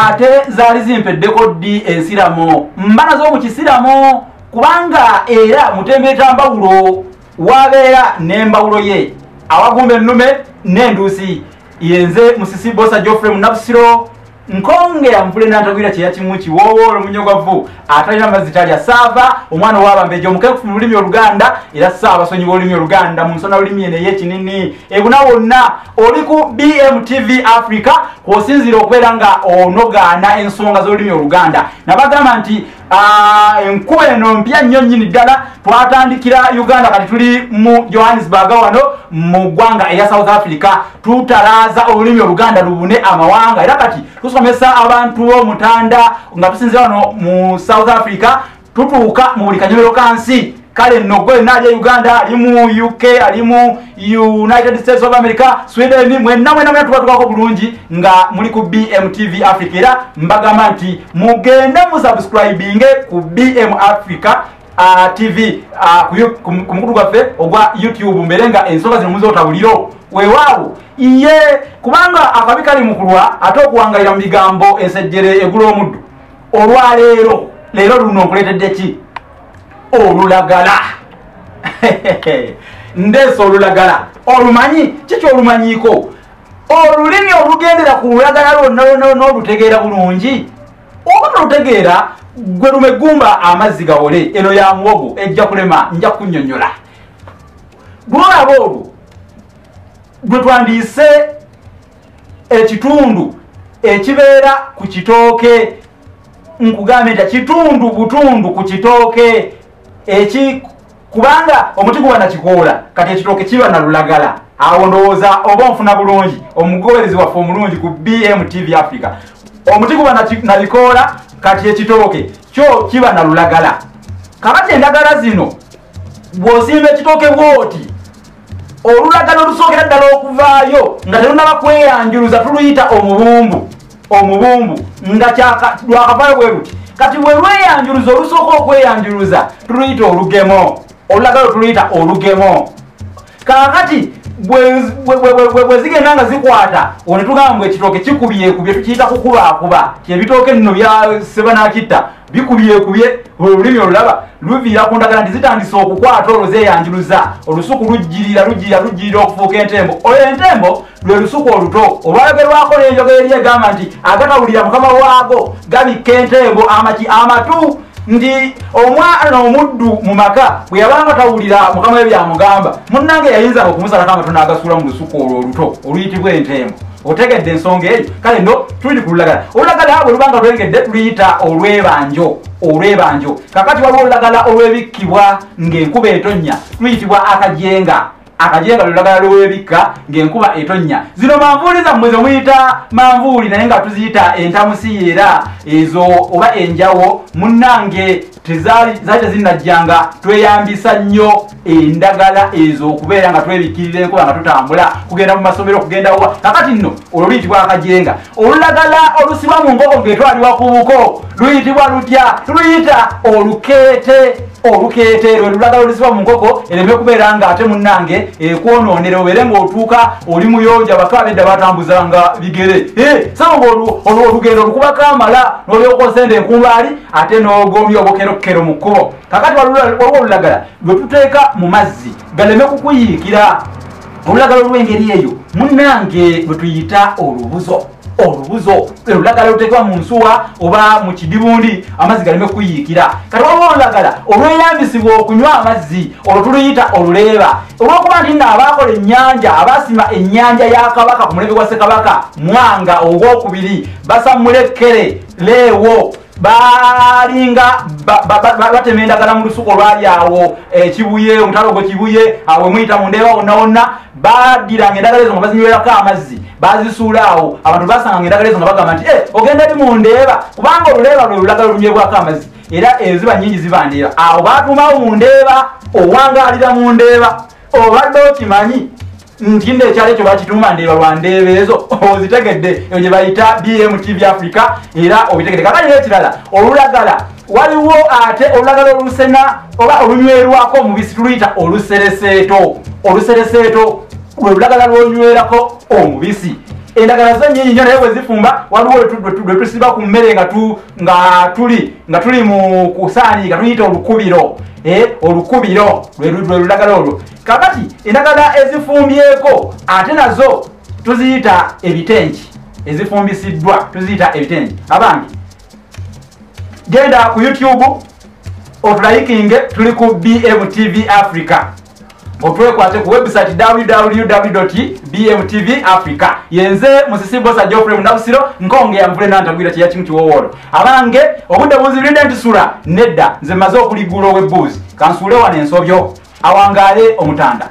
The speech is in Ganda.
ate zaali zimpeddeko ddi ensiramo mbana z'omu kisiramo kubanga era Mutembe Tambawulo wabeera n'embawulo ye awagumba ennume n'enduusi yenze Musisi Bosa Geoffrey Munabusiro nkonge ampule n'antagwira kye yakimu kiwoowo omunyogwavu atalina mazzi talya saava omwana w'abambejo omukeefu mu lulimi Oluganda era Ssaabasonyi w'olulimi Oluganda mu nsona lulimi eno ey'ekinini ebuna wonna oli ku BMTV Africa kw'osinzira okubeera nga onogaana ensonga z'olulimi Oluganda nabagamba nti enkuba eno mpya nnyo nnyini ddala twatandikira Uganda kati tuli mu Johannesburg wano mu ggwanga eya South Africa tutalaaza olulimi Oluganda lubune amawanga era kati tusomesa abantu b'omutanda nga tusinzira wano mu South Africa tutuuka mu buli kanyomero kansi kale nno gwe nali Uganda ali mu UK ali mu United States of America Sweden mwenna tubatukako bulungi nga muli ku BMTV Africa era mbagamba nti mugende mu subscribing ku BM Africa TV ku mukutu gwaffe ogwa YouTube mbere nga ensonga zino muzo otawuliro weewaawo iye kubanga akabi kali mukulwa ate okuwangalira mu bigambo ensejjere egula omuddu olwaleero leero luno nkuleetedde ki olulagala ndeesa olulagala olumanyi kiki olumanyiiko olulimi olugendera ku lulagala lwonna n'olutegeera bulungi oba tolutegeera gwe lumegumba amazzi gawole eno ya muwogo ejja kulema nja kunnyonnyola bwolaba olwo gwe twandiise ekitundu ekibeera ku kitooke nkugambe nti kitundu butundu ku kitooke kubanga omuti guba nakikoola kati ekitooke kiba na lulagala awo ndowooza oba nfuna bulungi omugoberezi waffe omulungi ku BMTV Africa omuti guba nabikoola kati ekitooke kyo kiba na lulagala kakati endagala zino bw'osimba ekitooke bw'oti olulagala olusookera ddala okuvaayo nga terunaba kweyanjuluza tuluyita omubumbu nga lwakavaayo bwe luti kati bwe lweyanjuluza olusooka okweyanjuluza tuluyita olugemo olulagala tuluyita olugemo kakati bwe zigenda nga zikwata one tugamba mbwe ekitooke kikubyekubye tukiyita kukubaakuba kyebitooke nno bya Sebanakitta bikubyekubye olulimi olulaba luviira ku ndagala nti zitandise okukwata olwo zeeyanjuluza olusuku lujjirira okufuuka entembo oyo entembo lwe lusuku oluto olwalogerwako n'enjogera eri egamba nti agatawulira mukama waago gabikka entembo amatu ndi omwana omuddu mu maka bwe yabanga tawulira mukama we byamugamba munnange yayinzanga okumusalako amatu n'agasuula mu lusuku olwo oluto oluyitibwa entembo otegedde ensonga eyo kale no tuli ku lulagala olulagala bwe lubanga lwengedde tuluyita olwebanjo kakati waliwo olulagala olwebikkibwa ng'enkuba etonnya luyitibwa akajenga lulagala lwebikka ng'enkuba etonnya zino manvuuli zammwe ze muyita manvuuli naye nga tuziyita entamusi era ezo oba enjawo munnange zaali tezinnajjanga tweyambisa nnyo endagala ezo okubeera nga twebikkirira enkuba nga tutambula kugenda mu masomero kugenda wa kakati nno olwo luyitibwa akajenga olulagala olusibwa mu nkoko ng'etwalibwa ku buko luyitibwa lutya tuluyita olukeete lwe lulagala olusibwa mu nkoko ereme kubeera nga ate munnange ekwonoonera obeere ng'otuuka oli muyonja baka abedda batambuzanga bigere sanga olugendo olukubako amala n'olyoka osenda enkumbaali ate n'ogomya obukerokero mu kkubo kakati waliwo olulagala lwe tuteeka mu mazzi galeme kukuyiikira olulagala olw'engeri eyo munnange lwe tuyita olubuzo olulagala luteekwa mu nsuwa oba mu kidibundi amazzi galeme kuyiikira kati waliwo olulagala olweyambisibwa okunywa amazzi olwo tuluyita oluleeba olwokuba nti nga abaakola ennyanja abaasima ennyanja ya kabaka ku mulembe gwa Ssekabaka Mwanga ogwokubiri basammula ekkere leewo balinga batema endagala mu lusuku olwali awo Kibuye omutalo gwe Kibuye awo muyita mu Ndeeba wonna badiranga endagala ezo nga bazinywerako amazzi bazisuula awo abantu basanga endagala ezo nga bagamba nti ogenda eri mu Ndeeba kubanga oluleeba lwe lulagala lunywebwako amazzi era eziba nnyingi ziba Ndeeba awo batumawo mu Ndeeba owangaalira mu Ndeeba obadde okimanyi nti ekyalo ekyo bakituuma Ndeeba lwa Ndeeba ezo ozitegedde eyo gye bayita BMTV Africa era obitegedde kakati n'ekirala olulagala waliwo ate olulagala olusena oba olunywerwako omubisi tuluyita olusereseeto lwe lulagala lwonywerako omubisi endagala zo nyinyi naye bwe zifumba waliwo lwe tusiba ku mmere nga tuli mu kusaani nga tuyita olukubiro olukubiro lwe lulagala olwo. Kakati endagala ezifumbyeko ate nazo tuziyita ebitengi, ezifumbisiddwa tuziyita ebitengi. Abange genda ku YouTube otulayikinge, tuli ku BMTV Africa. Otwekwate ku website www.bmtvafrica. Yenze musisibosa Geoffrey Munabusiro nkonge yamvule nantagwira kya kintu kiwowolo. Abange obudde buzibiride ntisula nedda nze maze okuligula webbuzi kansule wane ensobyo awangale omutanda.